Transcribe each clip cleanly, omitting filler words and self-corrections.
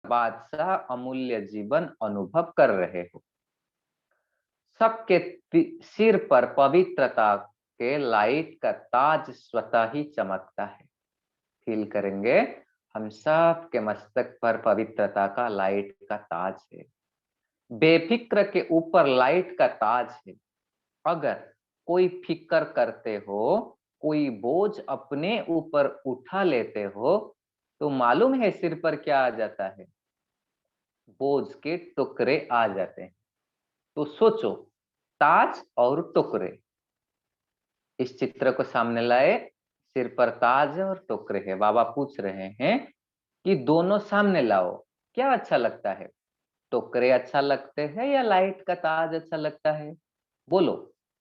बादशाह अमूल्य जीवन अनुभव कर रहे हो। सबके सिर पर पवित्रता के लाइट का ताज स्वतः ही चमकता है। फील करेंगे, हम सब के मस्तक पर पवित्रता का लाइट का ताज है। बेफिक्र के ऊपर लाइट का ताज है। अगर कोई फिक्र करते हो, कोई बोझ अपने ऊपर उठा लेते हो, तो मालूम है सिर पर क्या आ जाता है? बोझ के टुकड़े आ जाते हैं। तो सोचो, ताज और टुकड़े, इस चित्र को सामने लाए। सिर पर ताज है और टोकरे है। बाबा पूछ रहे हैं कि दोनों सामने लाओ, क्या अच्छा लगता है? टोकरे अच्छा लगते हैं या लाइट का ताज अच्छा लगता है? बोलो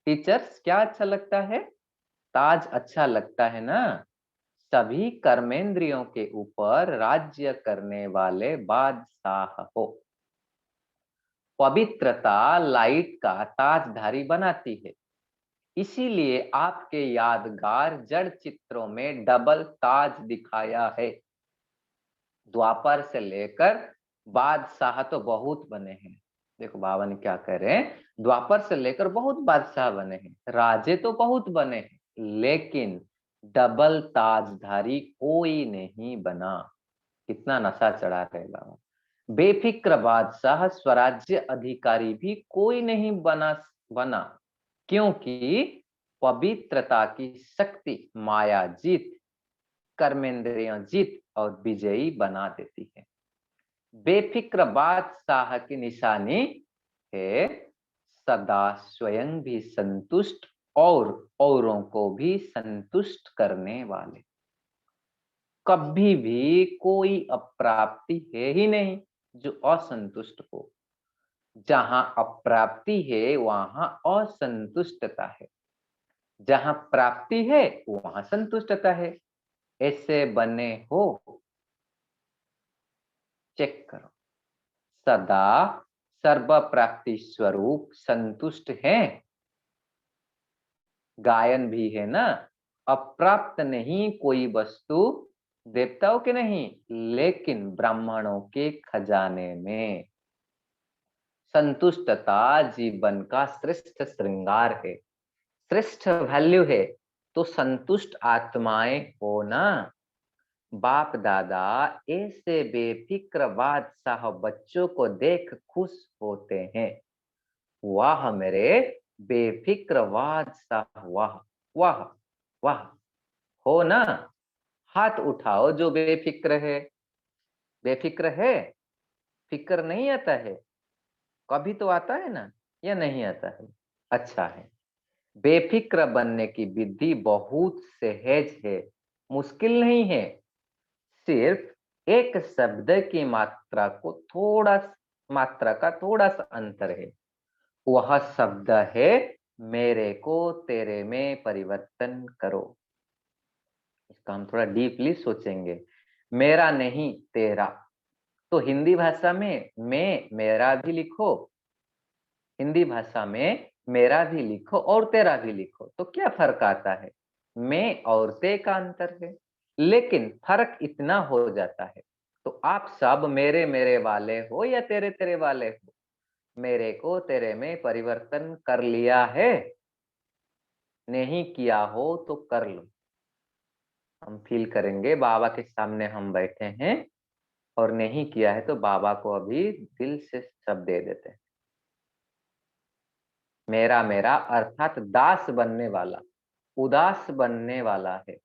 टीचर्स, क्या अच्छा लगता है? ताज अच्छा लगता है ना। सभी कर्मेंद्रियों के ऊपर राज्य करने वाले बादशाह हो। पवित्रता लाइट का ताजधारी बनाती है। इसीलिए आपके यादगार जड़ चित्रों में डबल ताज दिखाया है। द्वापर से लेकर बादशाह तो बहुत बने हैं। देखो बाबा ने क्या कह रहे हैं, द्वापर से लेकर बहुत बादशाह बने हैं, राजे तो बहुत बने हैं, लेकिन डबल ताजधारी कोई नहीं बना। कितना नशा चढ़ा रहे बाबा। बेफिक्र बादशाह स्वराज्य अधिकारी भी कोई नहीं बना, क्योंकि पवित्रता की शक्ति माया जीत, कर्मेंद्रियों जीत और विजयी बना देती है। बेफिक्र बादशाह की निशानी है सदा स्वयं भी संतुष्ट और औरों को भी संतुष्ट करने वाले। कभी भी कोई अप्राप्ति है ही नहीं जो असंतुष्ट हो। जहां अप्राप्ति है वहां असंतुष्टता है, जहां प्राप्ति है वहां संतुष्टता है। ऐसे बने हो, चेक करो। सदा सर्व प्राप्ति स्वरूप संतुष्ट है। गायन भी है ना, अप्राप्त नहीं कोई वस्तु देवताओं के नहीं, लेकिन ब्राह्मणों के खजाने में। संतुष्टता जीवन का श्रेष्ठ श्रृंगार है, श्रेष्ठ वैल्यू है। तो संतुष्ट आत्माएं हो ना। बाप दादा ऐसे बेफिक्र बादशाह बच्चों को देख खुश होते हैं। वाह मेरे बेफिक्र बादशाह, वाह वाह वाह। हो ना। हाथ उठाओ जो बेफिक्र है। बेफिक्र है? फिक्र नहीं आता है? कभी तो आता है ना, या नहीं आता है? अच्छा है। बेफिक्र बनने की विधि बहुत सहज है, मुश्किल नहीं है। सिर्फ एक शब्द की मात्रा का थोड़ा सा अंतर है। वह शब्द है, मेरे को तेरे में परिवर्तन करो। इसका हम थोड़ा डीपली सोचेंगे। मेरा नहीं तेरा। तो हिंदी भाषा में मैं मेरा भी लिखो, हिंदी भाषा में मेरा भी लिखो और तेरा भी लिखो, तो क्या फर्क आता है? मैं और ते का अंतर है, लेकिन फर्क इतना हो जाता है। तो आप सब मेरे मेरे वाले हो या तेरे तेरे वाले हो? मेरे को तेरे में परिवर्तन कर लिया है? नहीं किया हो तो कर लो। हम फील करेंगे बाबा के सामने हम बैठे हैं और नहीं किया है, तो बाबा को अभी दिल से सब दे देते हैं। मेरा मेरा अर्थात दास बनने वाला, उदास बनने वाला है।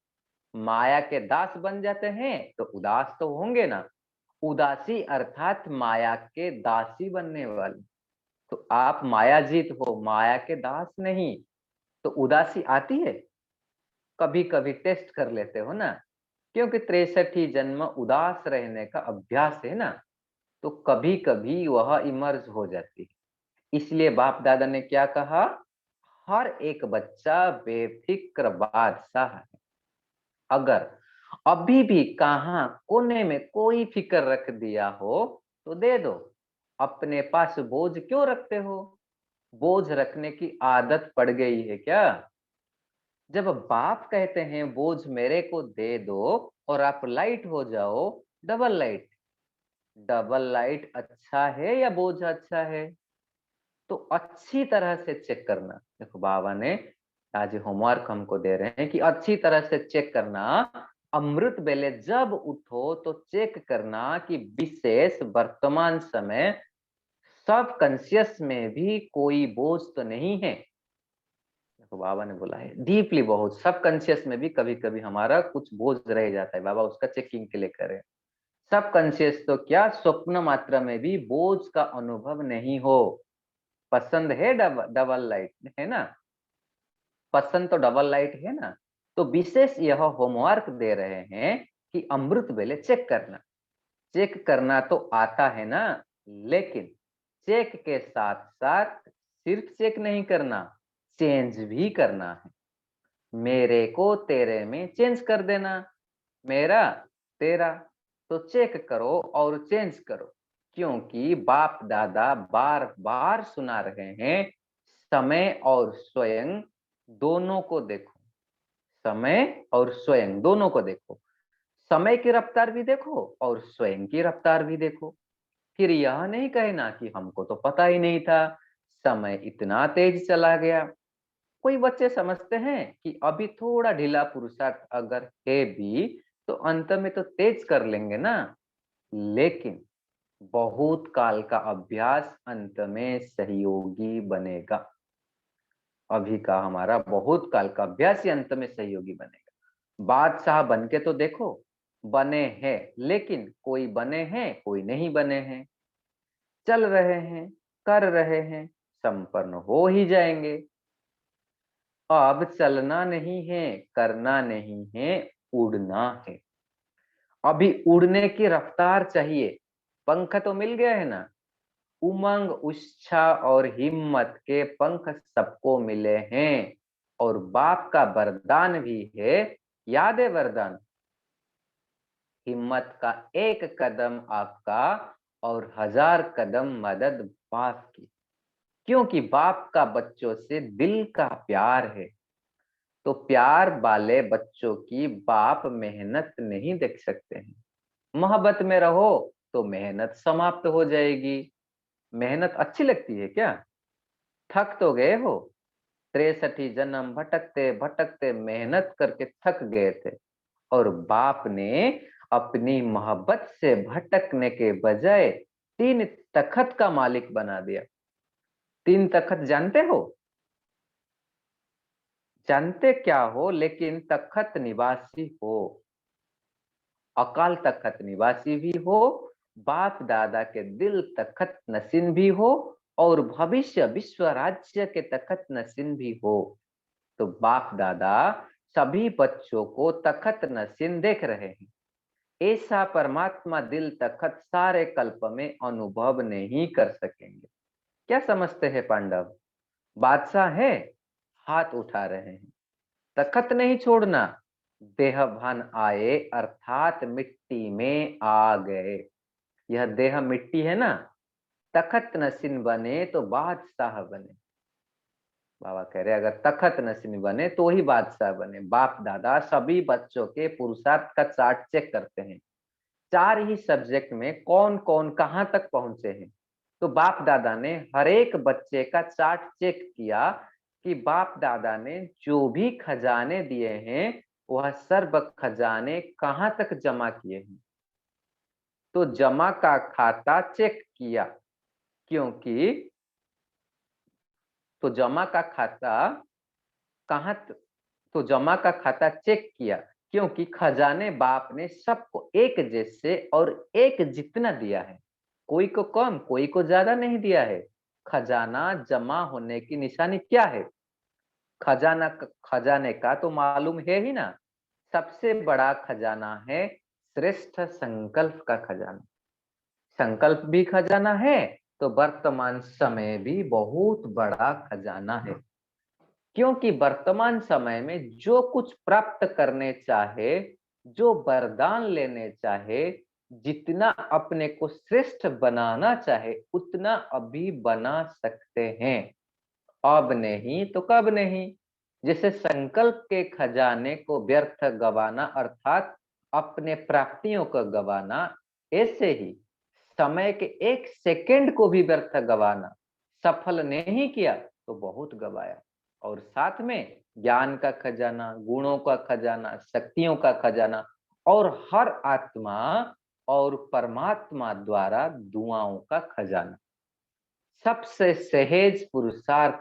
माया के दास बन जाते हैं तो उदास तो होंगे ना। उदासी अर्थात माया के दासी बनने वाले। तो आप माया जीत हो, माया के दास नहीं। तो उदासी आती है? कभी कभी टेस्ट कर लेते हो ना, क्योंकि 63 ही जन्म उदास रहने का अभ्यास है ना, तो कभी कभी वह इमर्ज हो जाती है। इसलिए बाप दादा ने क्या कहा, हर एक बच्चा बेफिक्र बादशाह है। अगर अभी भी कहाँ कोने में कोई फिक्र रख दिया हो तो दे दो। अपने पास बोझ क्यों रखते हो? बोझ रखने की आदत पड़ गई है क्या? जब बाप कहते हैं बोझ मेरे को दे दो और आप लाइट हो जाओ, डबल लाइट, डबल लाइट अच्छा है या बोझ अच्छा है? तो अच्छी तरह से चेक करना। देखो बाबा ने आज होमवर्क हमको दे रहे हैं कि अच्छी तरह से चेक करना। अमृत वेले जब उठो तो चेक करना कि विशेष वर्तमान समय सब कॉन्शियस में भी कोई बोझ तो नहीं है। देखो बाबा ने बोला है डीपली, बहुत सब कॉन्शियस में भी कभी कभी हमारा कुछ बोझ रह जाता है, बाबा उसका चेकिंग के लिए करें। सब कॉन्शियस तो क्या, स्वप्न मात्रा में भी बोझ का अनुभव नहीं हो। पसंद है डबल लाइट है ना, पसंद तो डबल लाइट है ना। तो विशेष यह होमवर्क दे रहे हैं कि अमृत वेले चेक करना। चेक करना तो आता है ना, लेकिन चेक के साथ साथ सिर्फ चेक नहीं करना, चेंज भी करना है। मेरे को तेरे में चेंज कर देना, मेरा तेरा। तो चेक करो और चेंज करो, क्योंकि बाप दादा बार बार सुना रहे हैं, समय और स्वयं दोनों को देखो। समय और स्वयं दोनों को देखो। समय की रफ्तार भी देखो और स्वयं की रफ्तार भी देखो। फिर यह नहीं कहना कि हमको तो पता ही नहीं था, समय इतना तेज चला गया। कोई बच्चे समझते हैं कि अभी थोड़ा ढीला पुरुषार्थ अगर है भी तो अंत में तो तेज कर लेंगे ना। लेकिन बहुत काल का अभ्यास अंत में सहयोगी बनेगा। अभी का हमारा बहुत काल का अभ्यास ही अंत में सहयोगी बनेगा। बादशाह बन के तो देखो, बने हैं, लेकिन कोई बने हैं कोई नहीं बने हैं। चल रहे हैं, कर रहे हैं, संपन्न हो ही जाएंगे। अब चलना नहीं है, करना नहीं है, उड़ना है। अभी उड़ने की रफ्तार चाहिए। पंख तो मिल गया है ना, उमंग उत्साह और हिम्मत के पंख सबको मिले हैं। और बाप का वरदान भी है, याद है वरदान, हिम्मत का एक कदम आपका और 1000 कदम मदद बाप की। क्योंकि बाप का बच्चों से दिल का प्यार है। तो प्यार वाले बच्चों की बाप मेहनत नहीं देख सकते हैं। मोहब्बत में रहो तो मेहनत समाप्त हो जाएगी। मेहनत अच्छी लगती है क्या? थक तो गए हो, 63 जन्म भटकते भटकते मेहनत करके थक गए थे, और बाप ने अपनी मोहब्बत से भटकने के बजाय 3 तखत का मालिक बना दिया। 3 तखत जानते हो? जानते क्या हो, लेकिन तखत निवासी हो। अकाल तखत निवासी भी हो, बाप दादा के दिल तखत नसीन भी हो, और भविष्य विश्व राज्य के तखत नसीन भी हो। तो बाप दादा सभी बच्चों को तखत नसीन देख रहे हैं। ऐसा परमात्मा दिल तखत सारे कल्प में अनुभव नहीं कर सकेंगे। क्या समझते हैं पांडव? बादशाह है, हाथ उठा रहे हैं। तखत नहीं छोड़ना, देह भान आए अर्थात मिट्टी में आ गए। यह देह मिट्टी है ना, तखत नसीन बने तो बादशाह बने। बाबा कह रहे अगर तखत नसीन बने तो ही बादशाह बने। बाप दादा सभी बच्चों के पुरुषार्थ का चार्ट चेक करते हैं, 4 ही सब्जेक्ट में कौन कौन कहां तक पहुंचे हैं। तो बाप दादा ने हर एक बच्चे का चार्ट चेक किया कि बाप दादा ने जो भी खजाने दिए हैं वह सर्व खजाने कहां तक जमा किए हैं। तो जमा का खाता चेक किया, क्योंकि तो जमा का खाता कहाँ तो जमा का खाता चेक किया, क्योंकि खजाने बाप ने सबको एक जैसे और एक जितना दिया है। कोई को कम कोई को ज्यादा नहीं दिया है। खजाना जमा होने की निशानी क्या है? खजाने का तो मालूम है ही ना। सबसे बड़ा खजाना है श्रेष्ठ संकल्प का खजाना। संकल्प भी खजाना है, तो वर्तमान समय भी बहुत बड़ा खजाना है। क्योंकि वर्तमान समय में जो कुछ प्राप्त करने चाहे, जो वरदान लेने चाहे, जितना अपने को श्रेष्ठ बनाना चाहे, उतना अभी बना सकते हैं। अब नहीं तो कब नहीं। जैसे संकल्प के खजाने को व्यर्थ गवाना अर्थात अपने प्राप्तियों को गवाना, ऐसे ही समय के एक सेकंड को भी व्यर्थ गवाना, सफल नहीं किया तो बहुत गवाया। और साथ में ज्ञान का खजाना, गुणों का खजाना, शक्तियों का खजाना और हर आत्मा और परमात्मा द्वारा दुआओं का खजाना। सबसे सहज पुरुषार्थ,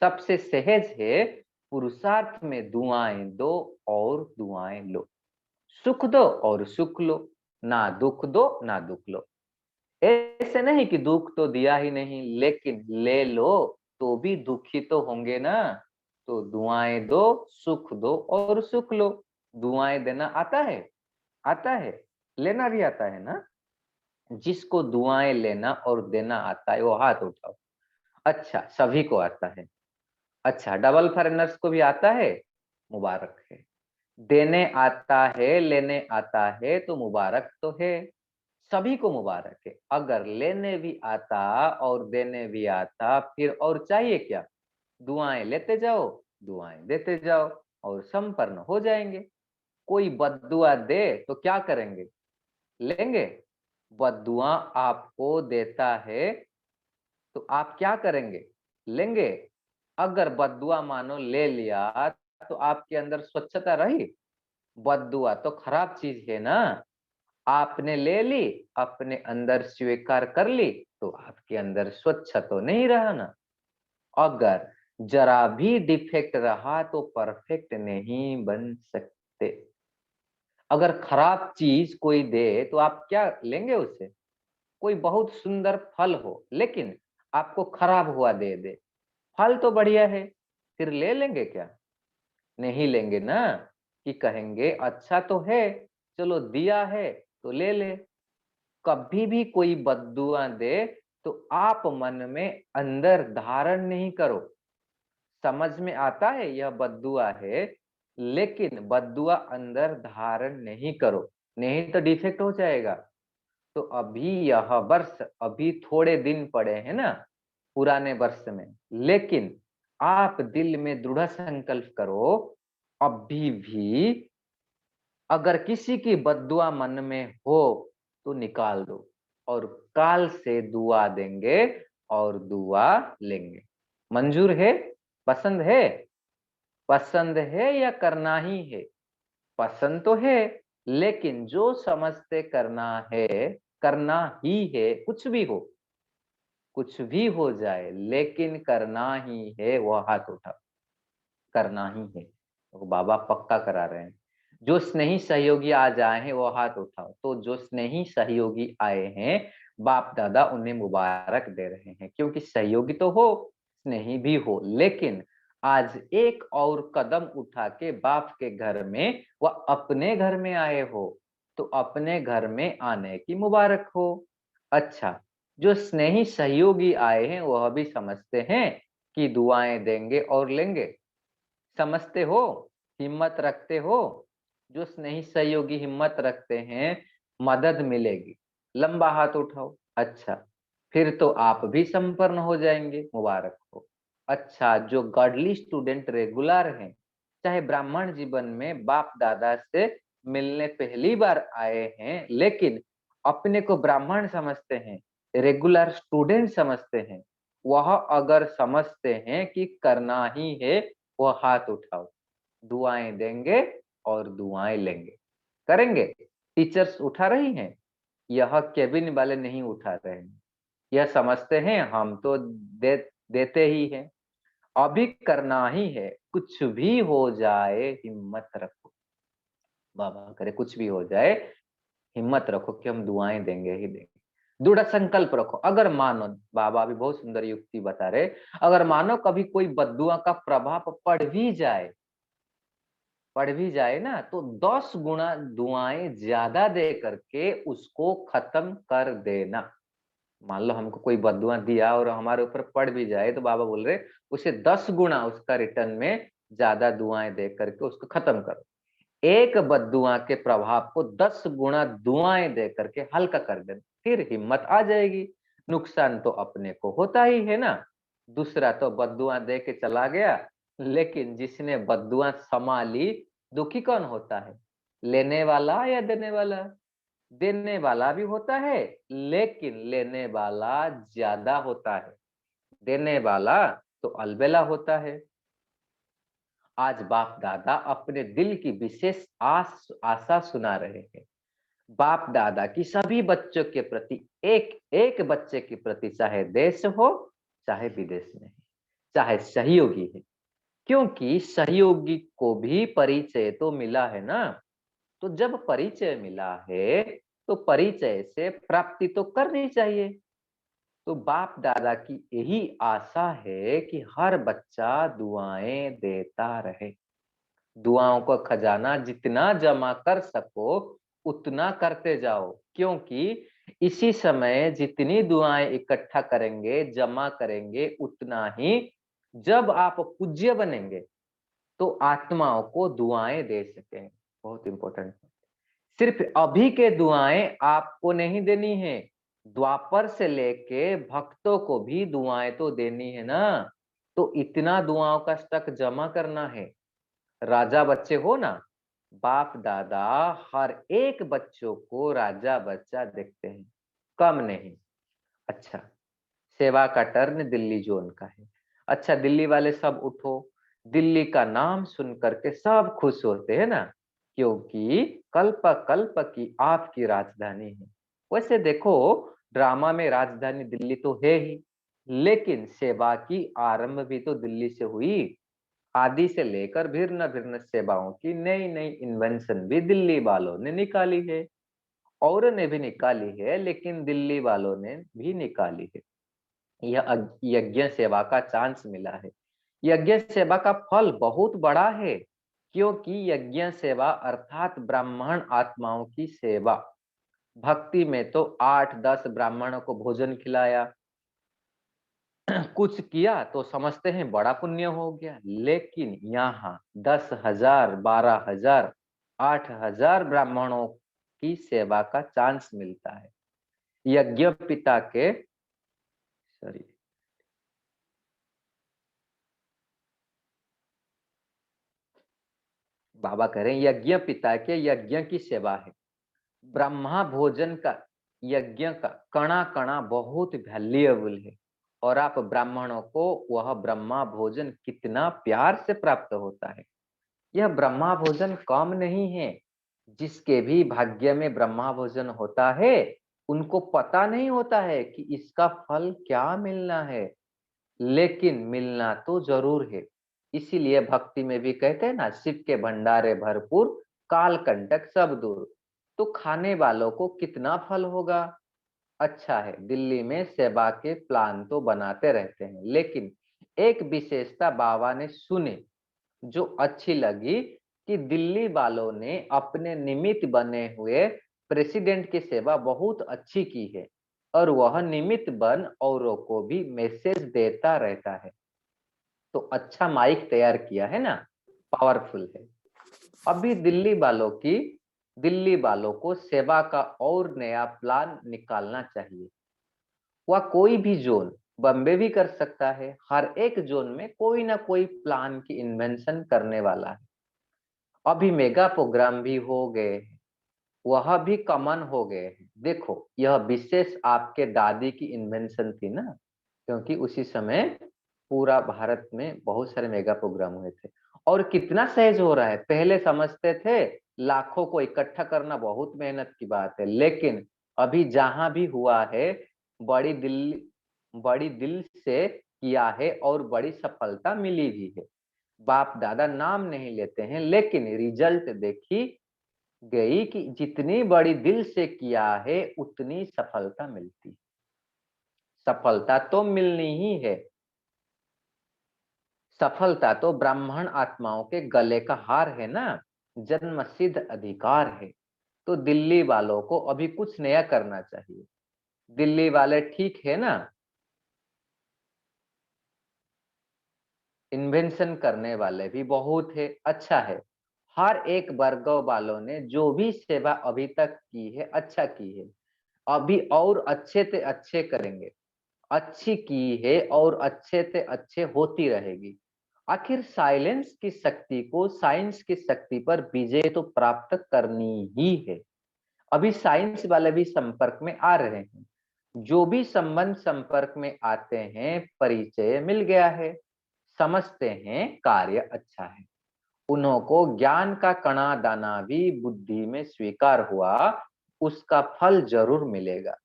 सबसे सहज है पुरुषार्थ में दुआएं दो और दुआएं लो। सुख दो और सुख लो, ना दुख दो ना दुख लो। ऐसे नहीं कि दुख तो दिया ही नहीं, लेकिन ले लो तो भी दुखी तो होंगे ना। तो दुआएं दो, सुख दो और सुख लो। दुआएं देना आता है? आता है। लेना भी आता है ना? जिसको दुआएं लेना और देना आता है वो हाथ उठाओ। अच्छा, सभी को आता है। अच्छा, डबल फॉरेनर्स को भी आता है, मुबारक है। देने आता है, लेने आता है तो मुबारक तो है, सभी को मुबारक है। अगर लेने भी आता और देने भी आता फिर और चाहिए क्या? दुआएं लेते जाओ, दुआएं देते जाओ और संपन्न हो जाएंगे। कोई बद्दुआ दे तो क्या करेंगे? लेंगे? बद्दुआ आपको देता है तो आप क्या करेंगे? लेंगे? अगर बद्दुआ मानो ले लिया तो आपके अंदर स्वच्छता रही? बद्दुआ तो खराब चीज है ना। आपने ले ली, अपने अंदर स्वीकार कर ली, तो आपके अंदर स्वच्छ तो नहीं रहा ना। अगर जरा भी डिफेक्ट रहा तो परफेक्ट नहीं बन सकते। अगर खराब चीज कोई दे तो आप क्या लेंगे उसे? कोई बहुत सुंदर फल हो लेकिन आपको खराब हुआ दे दे, फल तो बढ़िया है, फिर ले लेंगे क्या? नहीं लेंगे ना। कि कहेंगे अच्छा तो है, चलो दिया है तो ले ले। कभी भी कोई बद्दुआ दे तो आप मन में अंदर धारण नहीं करो। समझ में आता है यह बद्दुआ है, लेकिन बद्दुआ अंदर धारण नहीं करो, नहीं तो डिफेक्ट हो जाएगा। तो अभी यह वर्ष, अभी थोड़े दिन पड़े हैं ना पुराने वर्ष में, लेकिन आप दिल में दृढ़ संकल्प करो। अभी भी अगर किसी की बद्दुआ मन में हो तो निकाल दो और काल से दुआ देंगे और दुआ लेंगे। मंजूर है? पसंद है? पसंद है या करना ही है? पसंद तो है, लेकिन जो समझते करना है, करना ही है। कुछ भी हो, कुछ भी हो जाए, लेकिन करना ही है, वो हाथ उठा। करना ही है, तो बाबा पक्का करा रहे हैं। जो स्नेही सहयोगी आज आए हैं वो हाथ उठाओ। तो जो स्नेही सहयोगी आए हैं, बाप दादा उन्हें मुबारक दे रहे हैं, क्योंकि सहयोगी तो हो, स्नेही भी हो, लेकिन आज एक और कदम उठा के बाप के घर में व अपने घर में आए हो, तो अपने घर में आने की मुबारक हो। अच्छा, जो स्नेही सहयोगी आए हैं वह भी समझते हैं कि दुआएं देंगे और लेंगे। समझते हो? हिम्मत रखते हो? जो स्नेही सहयोगी हिम्मत रखते हैं, मदद मिलेगी। लंबा हाथ उठाओ। अच्छा, फिर तो आप भी संपन्न हो जाएंगे, मुबारक हो। अच्छा, जो गॉडली स्टूडेंट रेगुलर हैं, चाहे ब्राह्मण जीवन में बाप दादा से मिलने पहली बार आए हैं, लेकिन अपने को ब्राह्मण समझते हैं, रेगुलर स्टूडेंट समझते हैं, वह अगर समझते हैं कि करना ही है, वो हाथ उठाओ। दुआएं देंगे और दुआएं लेंगे। करेंगे? टीचर्स उठा रही हैं, यह केबिन वाले नहीं उठा रहे हैं। यह समझते हैं हम तो देते ही हैं। अभी करना ही है, कुछ भी हो जाए हिम्मत रखो। बाबा करे कुछ भी हो जाए, हिम्मत रखो कि हम दुआएं देंगे ही देंगे। दृढ़ संकल्प रखो। अगर मानो, बाबा भी बहुत सुंदर युक्ति बता रहे, अगर मानो कभी कोई बद्दुआ का प्रभाव पढ़ भी जाए ना, तो 10 गुना दुआएं ज्यादा दे करके उसको खत्म कर देना। मान लो हमको कोई बद्दुआ दिया और हमारे ऊपर पड़ भी जाए, तो बाबा बोल रहे उसे 10 गुना उसका रिटर्न में ज्यादा दुआएं दे करके उसको खत्म करो। एक बद्दुआ के प्रभाव को 10 गुना दुआएं दे करके हल्का कर देना, फिर हिम्मत आ जाएगी। नुकसान तो अपने को होता ही है ना। दूसरा तो बद्दुआ दे के चला गया, लेकिन जिसने बद्दुआ संभाली, दुखी कौन होता है? लेने वाला या देने वाला? देने वाला भी होता है, लेकिन लेने वाला ज्यादा होता है। देने वाला तो अलबेला होता है। आज बाप दादा अपने दिल की विशेष आशा सुना रहे हैं। बाप दादा की सभी बच्चों के प्रति, एक एक बच्चे के प्रति, चाहे देश हो चाहे विदेश में, चाहे सहयोगी है, क्योंकि सहयोगी को भी परिचय तो मिला है ना। तो जब परिचय मिला है तो परिचय से प्राप्ति तो करनी चाहिए। तो बाप दादा की यही आशा है कि हर बच्चा दुआएं देता रहे। दुआओं का खजाना जितना जमा कर सको उतना करते जाओ, क्योंकि इसी समय जितनी दुआएं इकट्ठा करेंगे, जमा करेंगे, उतना ही जब आप पूज्य बनेंगे तो आत्माओं को दुआएं दे सकेंगे। बहुत इंपॉर्टेंट। सिर्फ अभी के दुआएं आपको नहीं देनी है, द्वापर से लेके भक्तों को भी दुआएं तो देनी है ना। तो इतना दुआओं का स्टॉक जमा करना है। राजा बच्चे हो ना, बाप दादा हर एक बच्चों को राजा बच्चा देखते हैं, कम नहीं। अच्छा, सेवा का टर्न दिल्ली जोन का है। अच्छा, दिल्ली वाले सब उठो। दिल्ली का नाम सुन करके सब खुश होते हैं ना, क्योंकि कल्प कल्प की आपकी राजधानी है। वैसे देखो, ड्रामा में राजधानी दिल्ली तो है ही, लेकिन सेवा की आरंभ भी तो दिल्ली से हुई। आदि से लेकर भिन्न भिन्न सेवाओं की नई नई इन्वेंशन भी दिल्ली वालों ने निकाली है। और ने भी निकाली है, लेकिन दिल्ली वालों ने भी निकाली है। यह यज्ञ सेवा का चांस मिला है। यज्ञ सेवा का फल बहुत बड़ा है, क्योंकि यज्ञ सेवा अर्थात ब्राह्मण आत्माओं की सेवा। भक्ति में तो 8-10 ब्राह्मणों को भोजन खिलाया, कुछ किया तो समझते हैं बड़ा पुण्य हो गया। लेकिन यहाँ 10,000, 12,000, 8,000 ब्राह्मणों की सेवा का चांस मिलता है। यज्ञ पिता के, सॉरी, बाबा कह रहे हैं यज्ञ पिता के यज्ञ की सेवा है। ब्रह्मा भोजन का, यज्ञ का कणा कणा बहुत वैल्यूएबल है। और आप ब्राह्मणों को वह ब्रह्मा भोजन कितना प्यार से प्राप्त होता है। यह ब्रह्मा भोजन कम नहीं है। जिसके भी भाग्य में ब्रह्मा भोजन होता है, उनको पता नहीं होता है कि इसका फल क्या मिलना है, लेकिन मिलना तो जरूर है। इसीलिए भक्ति में भी कहते हैं ना, शिव के भंडारे भरपूर, काल कंटक सब दूर। तो खाने वालों को कितना फल होगा। अच्छा है, दिल्ली में सेवा के प्लान तो बनाते रहते हैं, लेकिन एक विशेषता बाबा ने सुनी जो अच्छी लगी, कि दिल्ली वालों ने अपने निमित्त बने हुए प्रेसिडेंट की सेवा बहुत अच्छी की है। और वह निमित्त बन औरों को भी मैसेज देता रहता है। तो अच्छा माइक तैयार किया है ना, पावरफुल है। अभी दिल्ली वालों को सेवा का और नया प्लान निकालना चाहिए। वह कोई भी जोन, बम्बे भी कर सकता है, हर एक जोन में कोई ना कोई प्लान की इन्वेंशन करने वाला है। अभी मेगा प्रोग्राम भी हो गए, वह भी कॉमन हो गए हैं। देखो, यह विशेष आपके दादी की इन्वेंशन थी ना, क्योंकि उसी समय पूरा भारत में बहुत सारे मेगा प्रोग्राम हुए थे। और कितना सहज हो रहा है। पहले समझते थे लाखों को इकट्ठा करना बहुत मेहनत की बात है, लेकिन अभी जहां भी हुआ है, बड़ी दिल बड़ी दिल से किया है और बड़ी सफलता मिली भी है। बाप दादा नाम नहीं लेते हैं, लेकिन रिजल्ट देखी गई कि जितनी बड़ी दिल से किया है उतनी सफलता मिलती। सफलता तो मिलनी ही है। सफलता तो ब्राह्मण आत्माओं के गले का हार है ना, जन्म सिद्ध अधिकार है। तो दिल्ली वालों को अभी कुछ नया करना चाहिए। दिल्ली वाले ठीक है ना, इन्वेंशन करने वाले भी बहुत है। अच्छा है, हर एक वर्ग वालों ने जो भी सेवा अभी तक की है अच्छा की है, अभी और अच्छे से अच्छे करेंगे। अच्छी की है और अच्छे से अच्छे होती रहेगी। आखिर साइलेंस की शक्ति को साइंस की शक्ति पर विजय तो प्राप्त करनी ही है। अभी साइंस वाले भी संपर्क में आ रहे हैं। जो भी संबंध संपर्क में आते हैं, परिचय मिल गया है, समझते हैं कार्य अच्छा है, उन्हों को ज्ञान का कणा दाना भी बुद्धि में स्वीकार हुआ, उसका फल जरूर मिलेगा।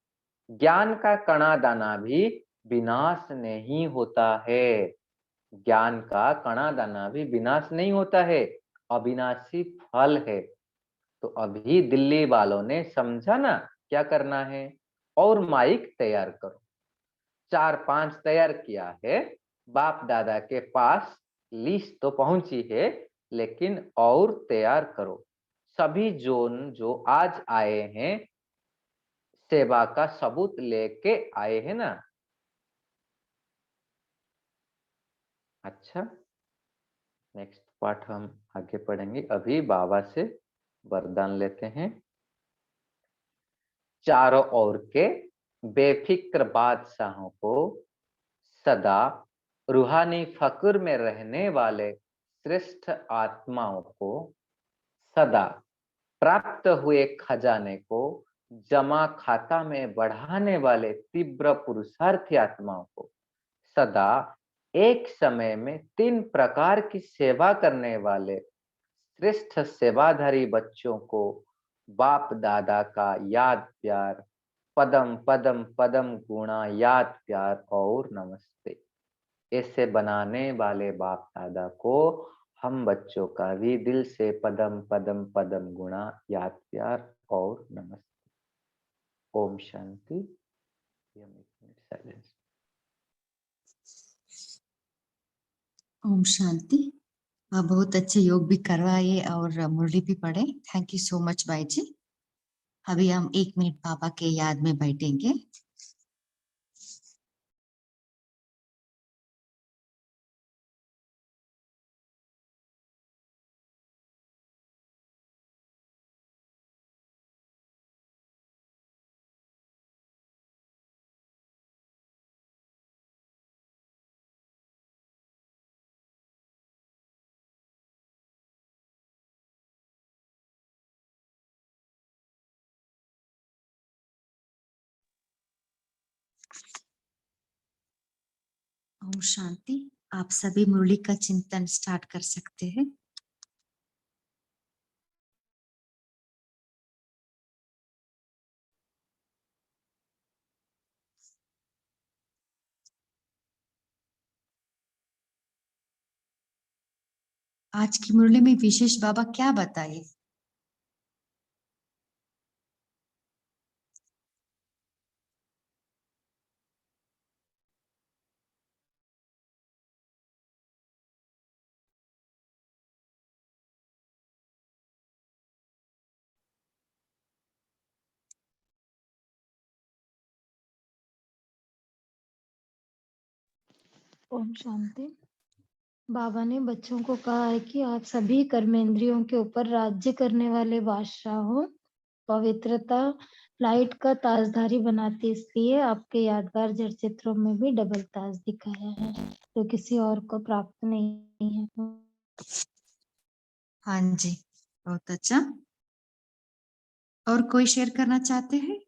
ज्ञान का कणा दाना भी विनाश नहीं होता है। ज्ञान का कणा दाना भी विनाश नहीं होता है, अविनाशी फल है। तो अभी दिल्ली वालों ने समझा ना क्या करना है। और माइक तैयार करो। 4-5 तैयार किया है, बाप दादा के पास लिस्ट तो पहुंची है, लेकिन और तैयार करो। सभी जोन जो आज आए हैं, सेवा का सबूत लेके आए हैं ना। अच्छा, नेक्स्ट पार्ट हम आगे पढ़ेंगे। अभी बाबा से वरदान लेते हैं। चारों ओर के बेफिक्र बादशाहों को, सदा रूहानी फक्र में रहने वाले श्रेष्ठ आत्माओं को, सदा प्राप्त हुए खजाने को जमा खाता में बढ़ाने वाले तीव्र पुरुषार्थी आत्माओं को, सदा एक समय में 3 प्रकार की सेवा करने वाले श्रेष्ठ सेवाधारी बच्चों को बाप दादा का याद प्यार, पदम पदम पदम गुणा याद प्यार और नमस्ते। ऐसे बनाने वाले बाप दादा को हम बच्चों का भी दिल से पदम पदम पदम गुणा याद प्यार और नमस्ते। ओम शांति। साइलेंस। ओम शांति। बहुत अच्छे योग भी करवाए और मुरली भी पढ़े। थैंक यू सो मच भाई जी। अभी हम 1 मिनट बाबा के याद में बैठेंगे। ओम शांति। आप सभी मुरली का चिंतन स्टार्ट कर सकते हैं। आज की मुरली में विशेष बाबा क्या बताए? ओम शांति। बाबा ने बच्चों को कहा है कि आप सभी कर्मेंद्रियों के ऊपर राज्य करने वाले बादशाह हो। पवित्रता लाइट का ताजधारी बनाती, इसलिए आपके यादगार जड़ चित्रों में भी डबल ताज दिखाया है, जो किसी और को प्राप्त नहीं है। हाँ जी, बहुत अच्छा। और कोई शेयर करना चाहते हैं?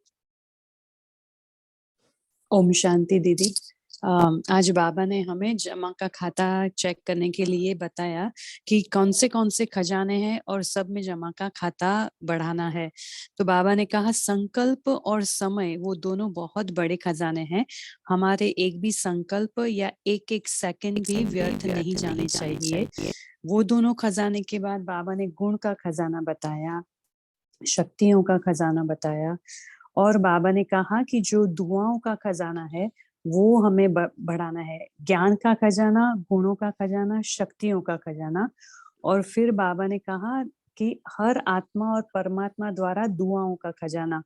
ओम शांति दीदी। आज बाबा ने हमें जमा का खाता चेक करने के लिए बताया कि कौन से खजाने हैं और सब में जमा का खाता बढ़ाना है। तो बाबा ने कहा संकल्प और समय वो दोनों बहुत बड़े खजाने हैं। हमारे एक भी संकल्प या एक एक सेकंड भी व्यर्थ नहीं जाने चाहिए। वो दोनों खजाने के बाद बाबा ने गुण का खजाना बताया, शक्तियों का खजाना बताया, और बाबा ने कहा कि जो दुआओं का खजाना है वो हमें बढ़ाना है। ज्ञान का खजाना, गुणों का खजाना, शक्तियों का खजाना। और फिर बाबा ने कहा कि हर आत्मा और परमात्मा द्वारा दुआओं का खजाना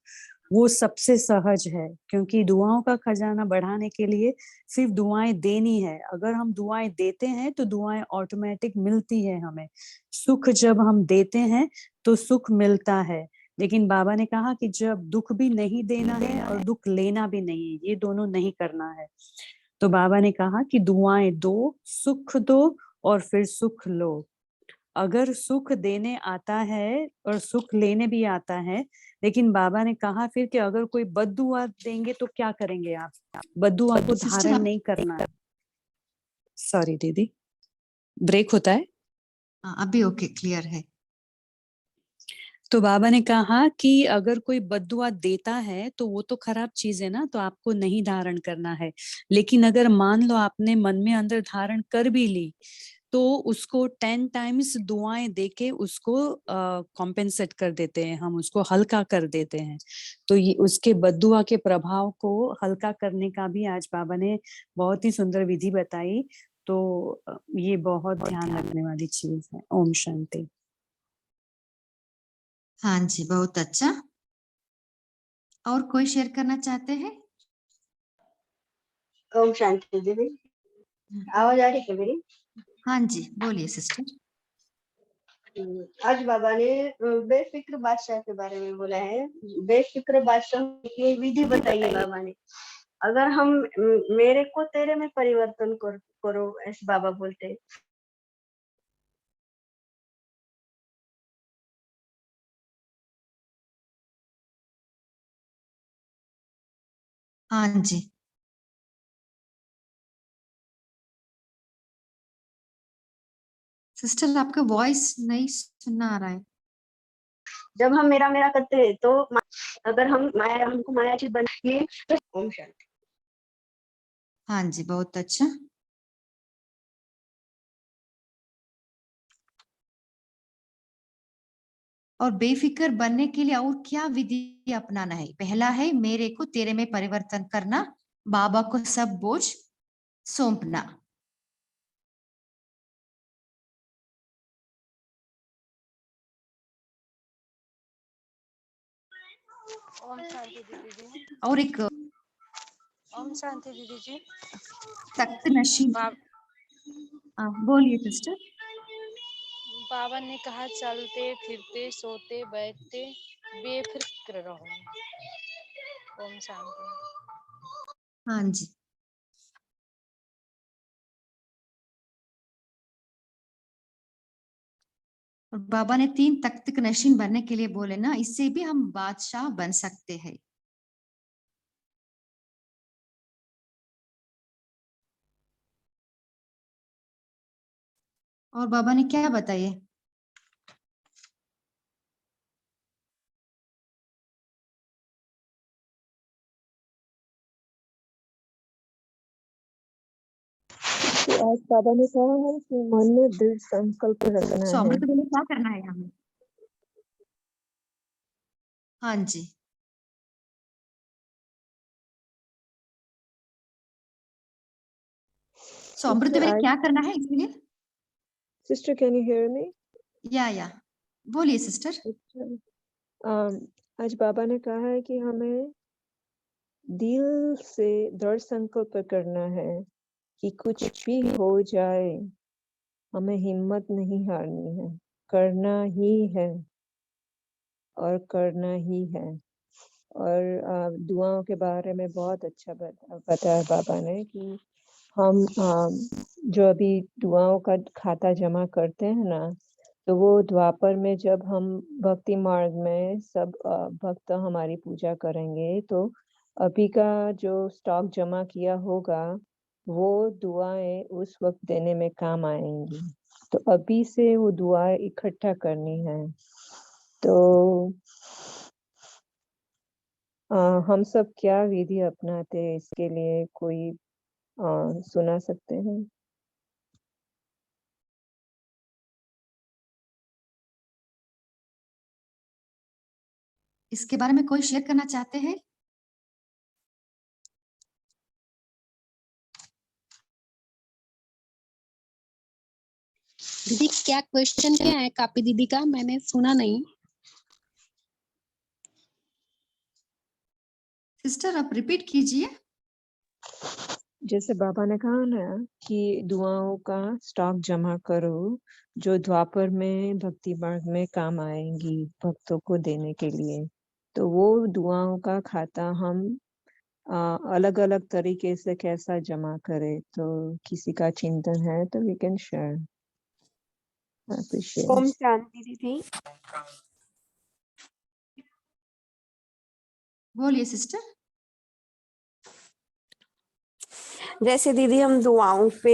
वो सबसे सहज है, क्योंकि दुआओं का खजाना बढ़ाने के लिए सिर्फ दुआएं देनी है। अगर हम दुआएं देते हैं तो दुआएं ऑटोमेटिक मिलती है हमें। सुख जब हम देते हैं तो सुख मिलता है। लेकिन बाबा ने कहा कि जब दुख भी नहीं देना है और दुख लेना भी नहीं, ये दोनों नहीं करना है। तो बाबा ने कहा कि दुआएं दो, सुख दो और फिर सुख लो। अगर सुख देने आता है और सुख लेने भी आता है, लेकिन बाबा ने कहा फिर कि अगर कोई बद्दुआ देंगे तो क्या करेंगे आप? बद्दुआ को सिस्टर धारण नहीं करना है। सॉरी दीदी, ब्रेक होता है। अभी ओके क्लियर है। तो बाबा ने कहा कि अगर कोई बद्दुआ देता है तो वो तो खराब चीज है ना, तो आपको नहीं धारण करना है। लेकिन अगर मान लो आपने मन में अंदर धारण कर भी ली, तो उसको 10 टाइम्स दुआएं देके उसको कॉम्पेंसेट कर देते हैं, हम उसको हल्का कर देते हैं। तो ये उसके बद्दुआ के प्रभाव को हल्का करने का भी आज बाबा ने बहुत ही सुंदर विधि बताई। तो ये बहुत ध्यान रखने वाली चीज है। ओम शांति। हाँ जी, बहुत अच्छा। और कोई शेयर करना चाहते हैं? ओम शांति दीदी, आवाज आ रही है मेरी? हाँ जी, बोलिए सिस्टर। आज बाबा ने बेफिक्र बादशाह के बारे में बोला है। बेफिक्र बादशाह की विधि बताई है बाबा ने। अगर हम मेरे को तेरे में परिवर्तन करो, ऐसे बाबा बोलते हैं। हाँ जी, सिस्टर आपका वॉइस नहीं सुनना आ रहा है। जब हम मेरा मेरा करते हैं तो अगर हम माया, हमको माया चीज बनाइए तो ओम शांति। हाँ जी, बहुत अच्छा। और बेफिक्र बनने के लिए और क्या विधि अपनाना है? पहला है मेरे को तेरे में परिवर्तन करना, बाबा को सब बोझ सौंपना। ओम शांति दीदी जी। और एक ओम शांति दीदी जी। तख्त नशीन। बोलिए सिस्टर। बाबा ने कहा चलते फिरते सोते बैठते बेफिक्र रहो। ओम शांति। हाँ जी, और बाबा ने 3 तख्त नशीन बनने के लिए बोले ना, इससे भी हम बादशाह बन सकते हैं। और बाबा ने क्या बताइए? तो आज बाबा ने कहा है कि मन में दृढ़ संकल्प रखना सो है। अमृत वेले क्या करना है हमें? हाँ जी, सो अमृत वेले क्या करना है इसलिए? Sister can you hear me? या बोलिए सिस्टर। आज बाबा ने कहा है कि हमें दिल से दृढ़ संकल्प करना है कि कुछ भी हो जाए हमें हिम्मत नहीं हारनी है, करना ही है और करना ही है। और दुआओं के बारे में बहुत अच्छा बताया बाबा ने कि हम जो अभी दुआओं का खाता जमा करते हैं ना, तो वो द्वापर में जब हम भक्ति मार्ग में सब भक्त हमारी पूजा करेंगे, तो अभी का जो स्टॉक जमा किया होगा वो दुआएं उस वक्त देने में काम आएंगी। तो अभी से वो दुआएं इकट्ठा करनी है। तो हम सब क्या विधि अपनाते हैं इसके लिए कोई सुना सकते हैं? इसके बारे में कोई शेयर करना चाहते हैं? दीदी क्या क्वेश्चन क्या है कापी दीदी का? मैंने सुना नहीं। सिस्टर आप रिपीट कीजिए। जैसे बाबा ने कहा ना कि दुआओं का स्टॉक जमा करो जो द्वापर में भक्ति मार्ग में काम आएंगी भक्तों को देने के लिए। तो वो दुआओं का खाता हम अलग अलग तरीके से कैसा जमा करें, तो किसी का चिंतन है तो we can share. appreciate. Om Shanti दीदी। बोलिए सिस्टर। जैसे दीदी हम दुआओं पे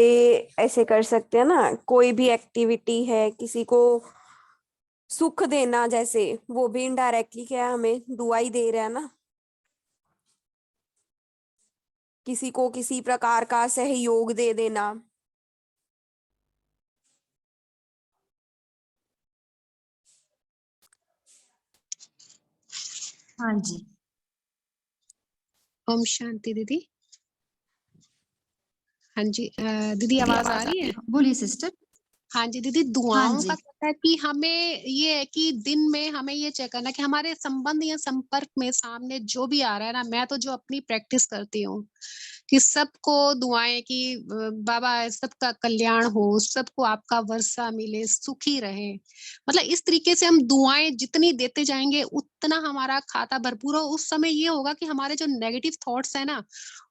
ऐसे कर सकते हैं ना, कोई भी एक्टिविटी है किसी को सुख देना, जैसे वो भी इनडायरेक्टली क्या हमें दुआ ही दे रहा है ना। किसी को किसी प्रकार का सहयोग दे देना। हाँ जी। ओम शांति दीदी। हाँ जी दीदी आवाज आ रही है? बोलिए सिस्टर। हाँ जी दीदी, हाँ दुआओं जी। का कहता है कि हमें ये है कि दिन में हमें ये चेक करना कि हमारे संबंध या संपर्क में सामने जो भी आ रहा है ना, मैं तो जो अपनी प्रैक्टिस करती हूँ कि सबको दुआएं कि बाबा सबका कल्याण हो, सबको आपका वर्षा मिले, सुखी रहे। मतलब इस तरीके से हम दुआएं जितनी देते जाएंगे उतना हमारा खाता भरपूर हो। उस समय ये होगा कि हमारे जो नेगेटिव थॉट्स है ना,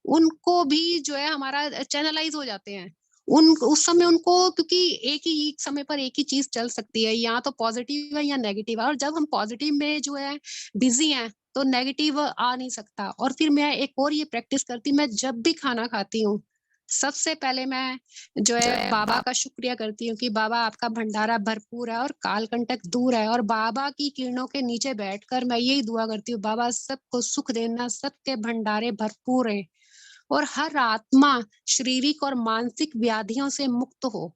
उनको भी जो है हमारा चैनलाइज हो जाते हैं। उस समय उनको, क्योंकि एक ही समय पर एक ही चीज चल सकती है, या तो पॉजिटिव है या नेगेटिव है, और जब हम पॉजिटिव में जो है बिजी हैं तो नेगेटिव आ नहीं सकता। और फिर मैं एक और ये प्रैक्टिस करती, मैं जब भी खाना खाती हूँ सबसे पहले मैं जो है बाबा का शुक्रिया करती हूँ कि बाबा आपका भंडारा भरपूर है और काल कंटक दूर है। और बाबा की किरणों के नीचे बैठकर मैं यही दुआ करती हूँ, बाबा सबको सुख देना, सबके भंडारे भरपूर है और हर आत्मा शारीरिक और मानसिक व्याधियों से मुक्त हो।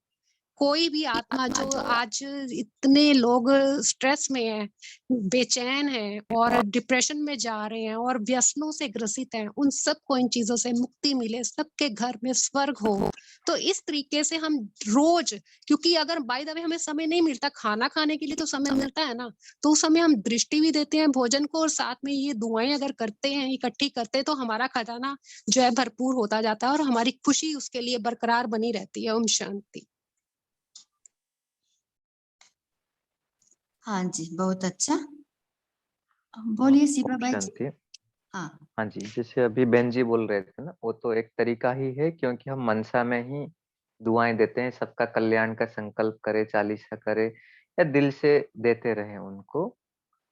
कोई भी आत्मा जो आज इतने लोग स्ट्रेस में है, बेचैन है और डिप्रेशन में जा रहे हैं और व्यसनों से ग्रसित हैं, उन सबको इन चीजों से मुक्ति मिले, सबके घर में स्वर्ग हो। तो इस तरीके से हम रोज, क्योंकि अगर बाय द वे हमें समय नहीं मिलता खाना खाने के लिए, तो समय मिलता है ना, तो उस समय हम दृष्टि भी देते हैं भोजन को और साथ में ये दुआएं अगर करते हैं, इकट्ठी करते हैं, तो हमारा खजाना जो है भरपूर होता जाता है और हमारी खुशी उसके लिए बरकरार बनी रहती है। ओम शांति। हाँ जी, बहुत अच्छा। बोलिए शिप्रा ओम बाई जी। शांति। हाँ हाँ जी, जैसे अभी बेन जी बोल रहे थे ना, वो तो एक तरीका ही है, क्योंकि हम मनसा में ही दुआएं देते हैं, सबका कल्याण का संकल्प करे, चालीसा करे या दिल से देते रहे उनको।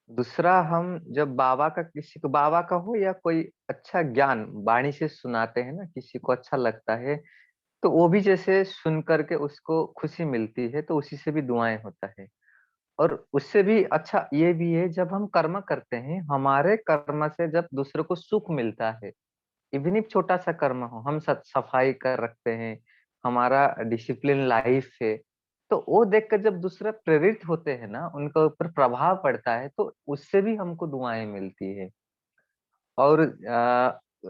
दूसरा, हम जब बाबा का, किसी को बाबा का हो या कोई अच्छा ज्ञान वाणी से सुनाते हैं ना, किसी को अच्छा लगता है, तो वो भी जैसे सुन करके उसको खुशी मिलती है, तो उसी से भी दुआएं होता है। और उससे भी अच्छा ये भी है, जब हम कर्म करते हैं, हमारे कर्म से जब दूसरे को सुख मिलता है, इवन if छोटा सा कर्म हो, हम सफाई कर रखते हैं, हमारा डिसिप्लिन लाइफ है, तो वो देखकर जब दूसरा प्रेरित होते हैं ना, उनका ऊपर प्रभाव पड़ता है, तो उससे भी हमको दुआएं मिलती है। और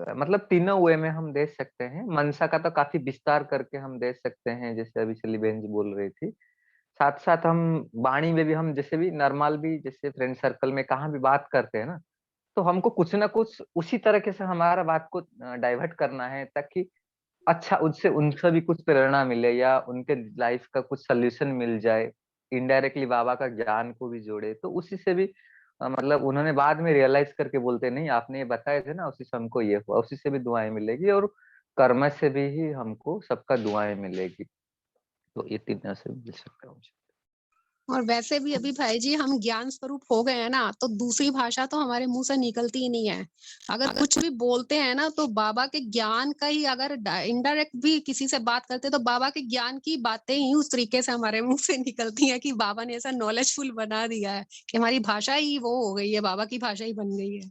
मतलब तीनों वे में हम दे सकते हैं। मनसा का तो काफी विस्तार करके हम दे सकते हैं, जैसे अभी चली बहन जी बोल रही थी। साथ साथ हम वाणी में भी, हम जैसे भी नॉर्मल भी, जैसे फ्रेंड सर्कल में कहाँ भी बात करते हैं ना, तो हमको कुछ ना कुछ उसी तरीके से हमारा बात को डाइवर्ट करना है, ताकि अच्छा उससे उनसे भी कुछ प्रेरणा मिले या उनके लाइफ का कुछ सॉल्यूशन मिल जाए। इनडायरेक्टली बाबा का ज्ञान को भी जोड़े, तो उसी से भी मतलब उन्होंने बाद में रियलाइज करके बोलते, नहीं आपने ये बताए थे ना, उसी से हमको ये हुआ, उसी से भी दुआएं मिलेगी और कर्म से भी ही हमको सबका दुआएं मिलेगी। तो ये तीनों से मिल सकता है मुझे। और वैसे भी अभी भाई जी हम ज्ञान स्वरूप हो गए हैं ना, तो दूसरी भाषा तो हमारे मुंह से निकलती ही नहीं है। अगर कुछ भी बोलते हैं ना, तो बाबा के ज्ञान का ही, अगर इनडायरेक्ट भी किसी से बात करते हैं, तो बाबा के ज्ञान की बातें ही उस तरीके से हमारे मुंह से निकलती हैं कि बाबा ने ऐसा नॉलेजफुल बना दिया है कि हमारी भाषा ही वो हो गई है, बाबा की भाषा ही बन गई है।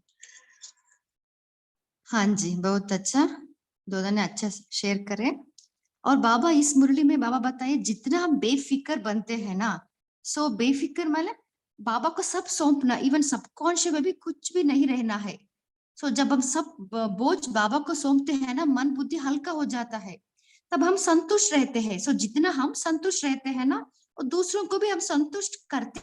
हाँ जी, बहुत अच्छा, दोनों ने अच्छा शेयर करे। और बाबा इस मुरली में बाबा बताइए, जितना हम बेफिक्र बनते हैं ना, सो बेफिक्र मतलब बाबा को सब सौंपना, इवन सबकॉन्शियस में भी कुछ भी नहीं रहना है। सो जब हम सब बोझ बाबा को सौंपते हैं ना, मन बुद्धि हल्का हो जाता है, तब हम संतुष्ट रहते हैं। सो जितना हम संतुष्ट रहते हैं ना, और दूसरों को भी हम संतुष्ट करते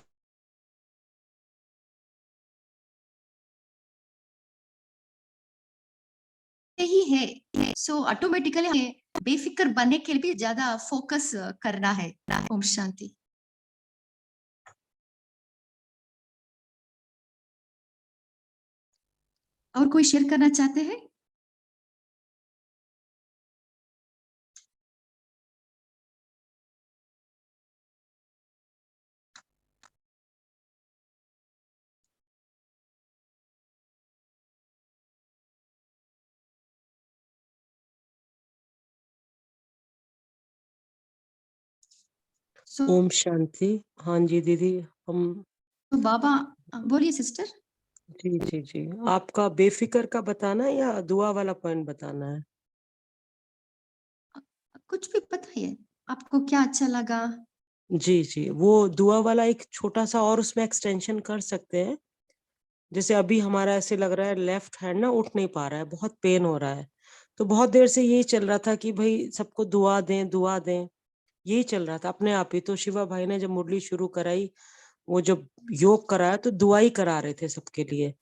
ही है। सो ऑटोमेटिकली हमें बेफिक्र बनने के लिए भी ज्यादा फोकस करना है। ओम शांति। और कोई शेयर करना चाहते हैं? सो ओम शांति। हाँ जी दीदी, हम बाबा बोलिए सिस्टर। जी जी जी, आपका बेफिक्र का बताना है या दुआ वाला पॉइंट बताना है? कुछ भी बताइए, आपको क्या अच्छा लगा। जी जी, वो दुआ वाला एक छोटा सा और उसमें एक्सटेंशन कर सकते हैं। जैसे अभी हमारा ऐसे लग रहा है लेफ्ट हैंड ना उठ नहीं पा रहा है, बहुत पेन हो रहा है, तो बहुत देर से यही चल रहा था कि भाई सबको दुआ दें दुआ दें, यही चल रहा था अपने आप ही। तो शिवा भाई ने जब मुरली शुरू कराई, वो जब योग कराया तो दुआ ही करा रहे थे सबके लिए।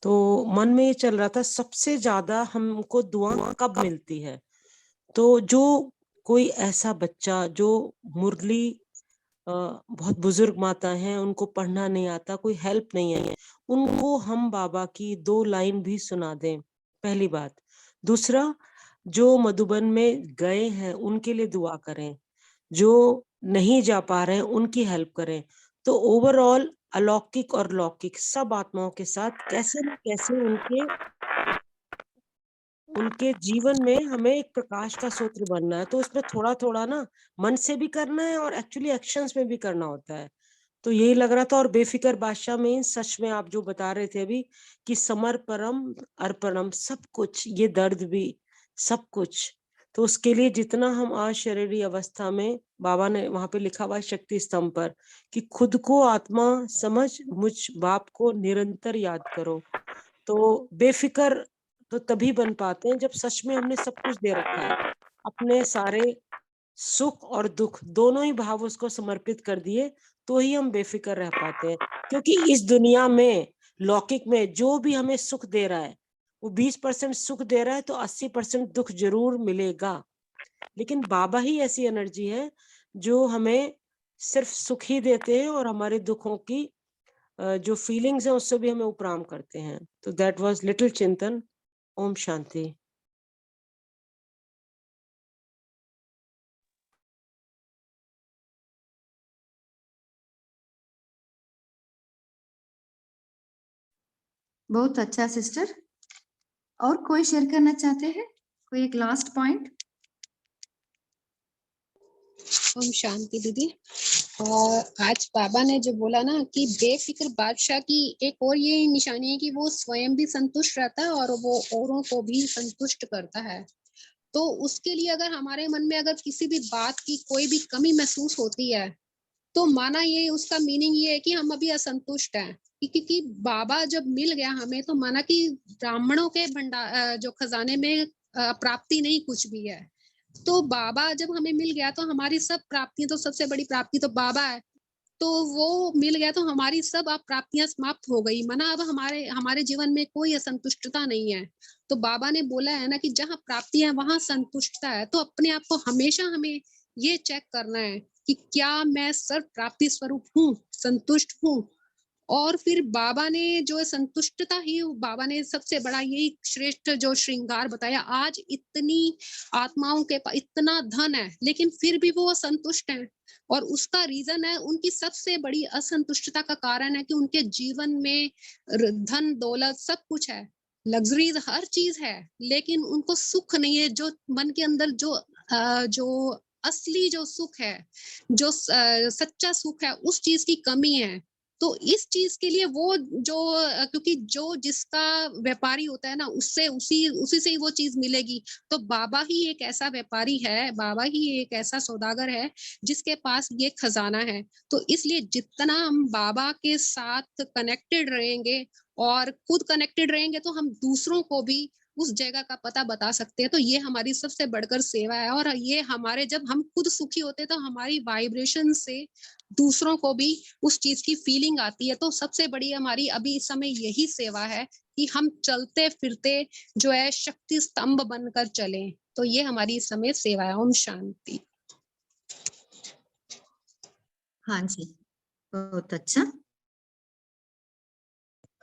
तो मन में ये चल रहा था सबसे ज्यादा हमको दुआ कब मिलती है। तो जो कोई ऐसा बच्चा जो मुरली बहुत बुजुर्ग माता हैं, उनको पढ़ना नहीं आता, कोई हेल्प नहीं है, उनको हम बाबा की 2 लाइन भी सुना दें, पहली बात। दूसरा, जो मधुबन में गए हैं उनके लिए दुआ करें, जो नहीं जा पा रहे हैं उनकी हेल्प करें। तो ओवरऑल अलौकिक और लौकिक सब आत्माओं के साथ कैसे न कैसे उनके जीवन में हमें एक प्रकाश का सूत्र बनना है। तो इसमें थोड़ा थोड़ा ना मन से भी करना है और एक्चुअली एक्शंस में भी करना होता है। तो यही लग रहा था। और बेफिक्र बादशाह में सच में आप जो बता रहे थे अभी कि समर्पणम अर्पणम, सब कुछ, ये दर्द भी सब कुछ। तो उसके लिए जितना हम आज शरीरी अवस्था में, बाबा ने वहां पे लिखा हुआ है शक्ति स्तंभ पर कि खुद को आत्मा समझ मुझ बाप को निरंतर याद करो। तो बेफिक्र तो तभी बन पाते हैं जब सच में हमने सब कुछ दे रखा है, अपने सारे सुख और दुख दोनों ही भाव उसको समर्पित कर दिए, तो ही हम बेफिक्र रह पाते हैं। क्योंकि इस दुनिया में लौकिक में जो भी हमें सुख दे रहा है, वो 20% सुख दे रहा है तो 80% दुख जरूर मिलेगा। लेकिन बाबा ही ऐसी एनर्जी है जो हमें सिर्फ सुख ही देते हैं और हमारे दुखों की जो फीलिंग्स है उससे भी हमें उपराम करते हैं। तो दैट वाज लिटिल चिंतन। ओम शांति। बहुत अच्छा सिस्टर। और कोई शेयर करना चाहते हैं, कोई एक लास्ट पॉइंट? ओम शांति दीदी। और आज बाबा ने जो बोला ना कि बेफिक्र बादशाह की एक और ये निशानी है कि वो स्वयं भी संतुष्ट रहता है और वो औरों को भी संतुष्ट करता है। तो उसके लिए अगर हमारे मन में अगर किसी भी बात की कोई भी कमी महसूस होती है, तो माना ये उसका मीनिंग ये है कि हम अभी असंतुष्ट हैं। क्योंकि बाबा जब मिल गया हमें, तो माना कि ब्राह्मणों के भंडार जो खजाने में प्राप्ति नहीं कुछ भी है। तो बाबा जब हमें मिल गया तो हमारी सब प्राप्तियां, तो सबसे बड़ी प्राप्ति तो बाबा है। तो वो मिल गया तो हमारी सब अब प्राप्तियां समाप्त हो गई। माना अब हमारे हमारे जीवन में कोई असंतुष्टता नहीं है। तो बाबा ने बोला है ना कि जहाँ प्राप्ति है वहां संतुष्टता है। तो अपने आप को हमेशा हमें ये चेक करना है कि क्या मैं सर्व प्राप्ति स्वरूप हूँ, संतुष्ट हूँ। और फिर बाबा ने जो संतुष्टता ही, बाबा ने सबसे बड़ा यही श्रेष्ठ जो श्रृंगार बताया। आज इतनी आत्माओं के पास इतना धन है लेकिन फिर भी वो असंतुष्ट हैं। और उसका रीजन है, उनकी सबसे बड़ी असंतुष्टता का कारण है कि उनके जीवन में धन दौलत सब कुछ है, लग्जरीज हर चीज है, लेकिन उनको सुख नहीं है। जो मन के अंदर जो असली जो सुख है, जो सच्चा सुख है, उस चीज की कमी है। तो इस चीज के लिए वो जो क्योंकि जो जिसका व्यापारी होता है ना, उससे उसी से ही वो चीज मिलेगी। तो बाबा ही एक ऐसा व्यापारी है, बाबा ही एक ऐसा सौदागर है जिसके पास ये खजाना है। तो इसलिए जितना हम बाबा के साथ कनेक्टेड रहेंगे और खुद कनेक्टेड रहेंगे, तो हम दूसरों को भी उस जगह का पता बता सकते हैं। तो ये हमारी सबसे बढ़कर सेवा है। और ये हमारे, जब हम खुद सुखी होते हैं तो हमारी वाइब्रेशन से दूसरों को भी उस चीज की फीलिंग आती है। तो सबसे बड़ी हमारी अभी इस समय यही सेवा है कि हम चलते फिरते जो है शक्ति स्तंभ बनकर चलें। तो ये हमारी इस समय सेवा है। ओम शांति। हाँ जी, बहुत अच्छा।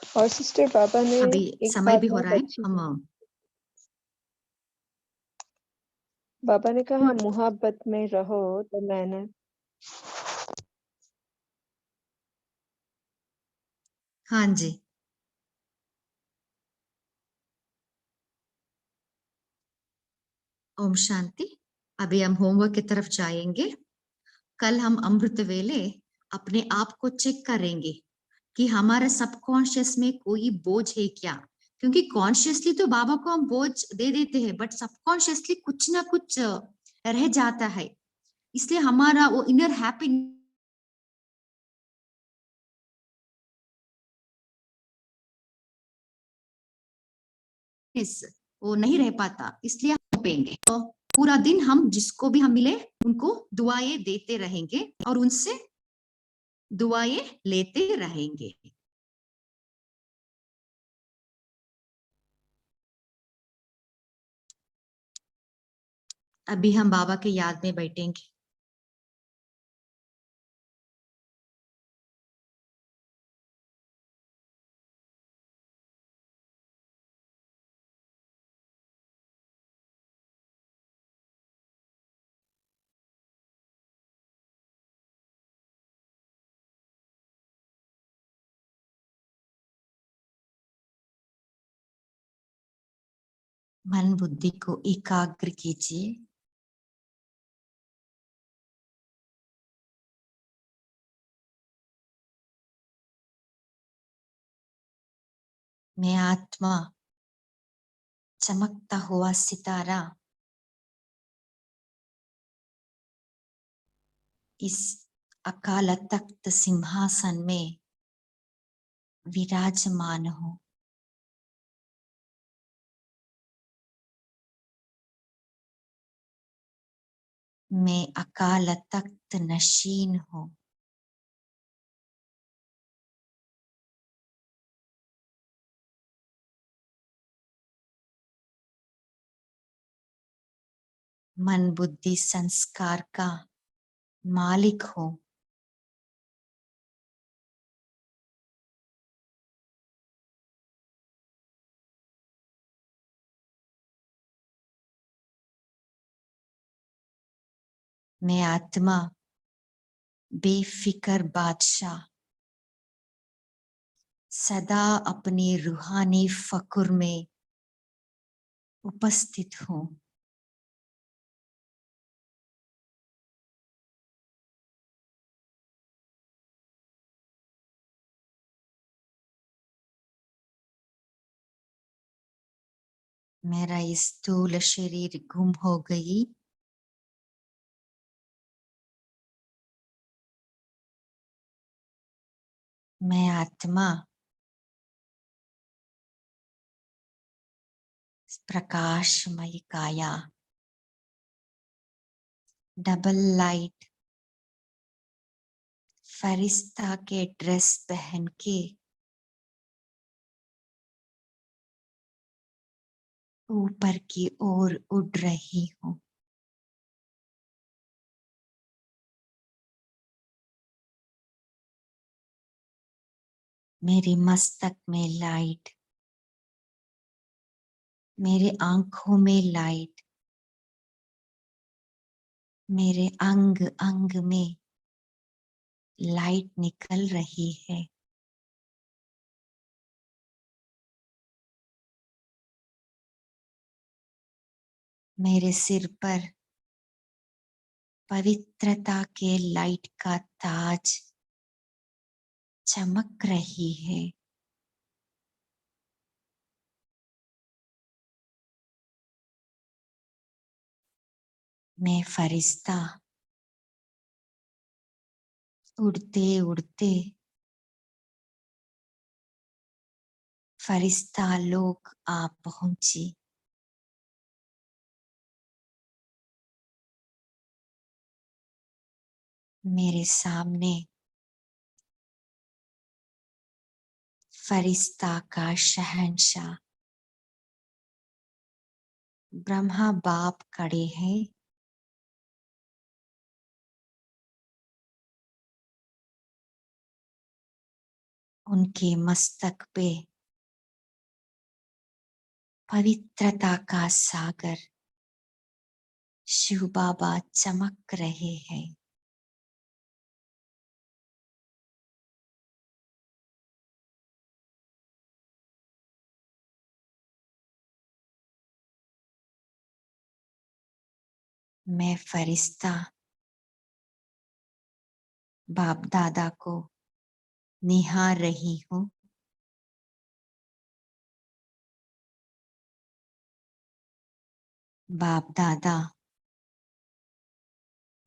और सिस्टर बाबा ने अभी एक समय बात भी हो बहुत रहा है, अच्छी हम की। बाबा ने कहा मोहब्बत में रहो तो मेहनत। हाँ जी। ओम शांति। अभी हम होमवर्क की तरफ जाएंगे। कल हम अमृत वेले अपने आप को चेक करेंगे कि हमारे सबकॉन्शियस में कोई बोझ है क्या, क्योंकि कॉन्शियसली तो बाबा को हम बोझ दे देते हैं, बट सबकॉन्शियसली कुछ ना कुछ रह जाता है। इसलिए हमारा वो इनर हैप्पीनेस वो नहीं रह पाता, इसलिए हम पेंगे। तो पूरा दिन हम जिसको भी हम मिले उनको दुआएं देते रहेंगे और उनसे दुआएं लेते रहेंगे। अभी हम बाबा के याद में बैठेंगे। मन बुद्धि को एकाग्र कीजिए। मैं आत्मा, चमकता हुआ सितारा, इस अकाल तख्त सिंहासन में विराजमान हूँ। मैं अकाल तख्त नशीन हूँ। मन बुद्धि संस्कार का मालिक हूँ। मैं आत्मा, बेफिक्र बादशाह, सदा अपनी रूहानी फकुर में उपस्थित हूँ। मेरा ये स्थूल शरीर गुम हो गई। मैं आत्मा, प्रकाशमय काया, डबल लाइट फरिश्ता के ड्रेस पहन के ऊपर की ओर उड़ रही हूँ। मेरी मस्तक में लाइट, मेरे आंखों में लाइट, मेरे अंग अंग में लाइट निकल रही है। मेरे सिर पर पवित्रता के लाइट का ताज चमक रही है। मैं फरिश्ता उड़ते उड़ते फरिश्ता लोग आ पहुंची। मेरे सामने फरिश्ता का शहंशाह ब्रह्मा बाप खड़े हैं। उनके मस्तक पे पवित्रता का सागर शिव बाबा चमक रहे हैं। मैं फरिश्ता बाप दादा को निहार रही हूँ। बाप दादा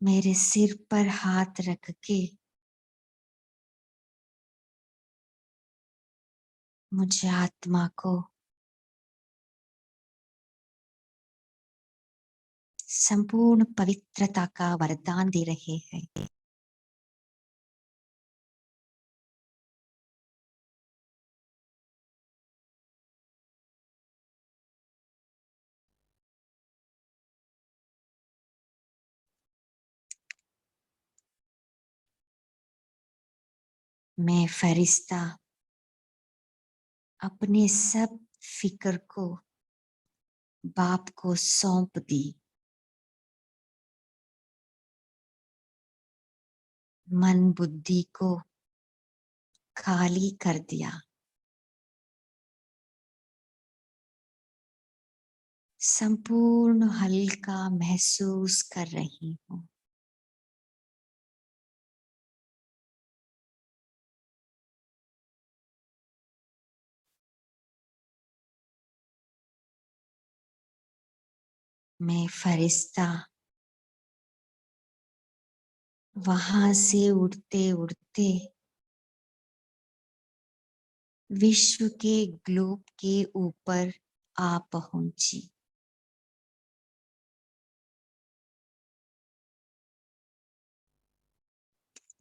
मेरे सिर पर हाथ रख के मुझे आत्मा को संपूर्ण पवित्रता का वरदान दे रहे हैं। मैं फरिश्ता अपने सब फिक्र को बाप को सौंप दी। मन बुद्धि को खाली कर दिया। संपूर्ण हल्का महसूस कर रही हूँ। मैं फरिश्ता वहां से उड़ते उड़ते विश्व के ग्लोब के ऊपर आ पहुंची।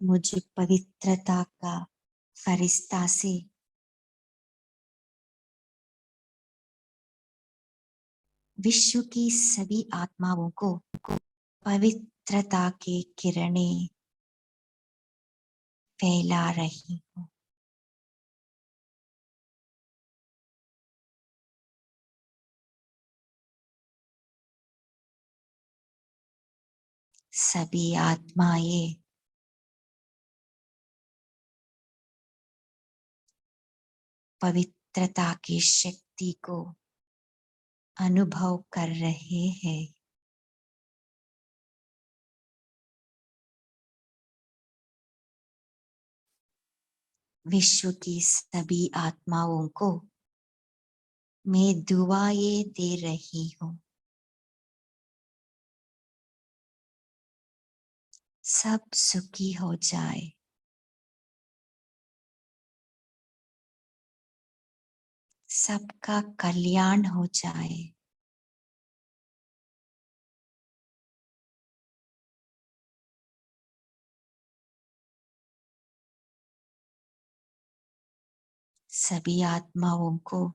मुझे पवित्रता का फरिश्ता से विश्व की सभी आत्माओं को पवित्रता की किरणें फैला रही हूँ। सभी आत्माएं पवित्रता की शक्ति को अनुभव कर रहे हैं। विश्व की सभी आत्माओं को मैं दुआएं दे रही हूँ। सब सुखी हो जाए। सबका कल्याण हो जाए। सभी आत्माओं को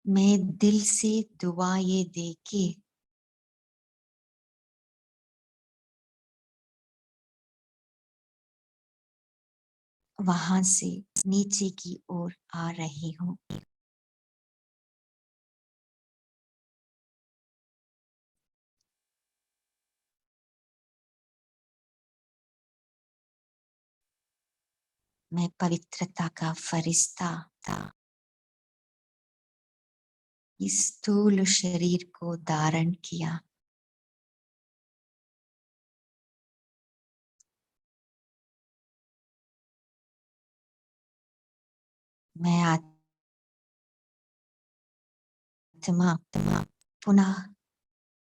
मैं दिल से दुआएं देके वहां से नीचे की ओर आ रही हूँ। मैं पवित्रता का फरिश्ता था। इस स्थूल शरीर को धारण किया। मैं आत्मा पुनः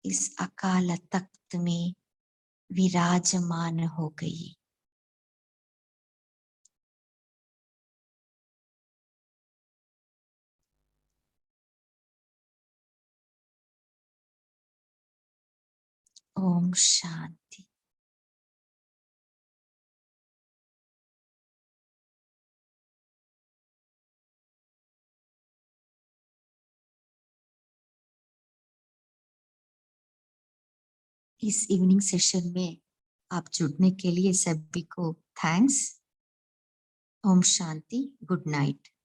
इस अकाल तख्त में विराजमान हो गई। ओम शांति। इस इवनिंग सेशन में आप जुड़ने के लिए सभी को थैंक्स। ओम शांति। Good night.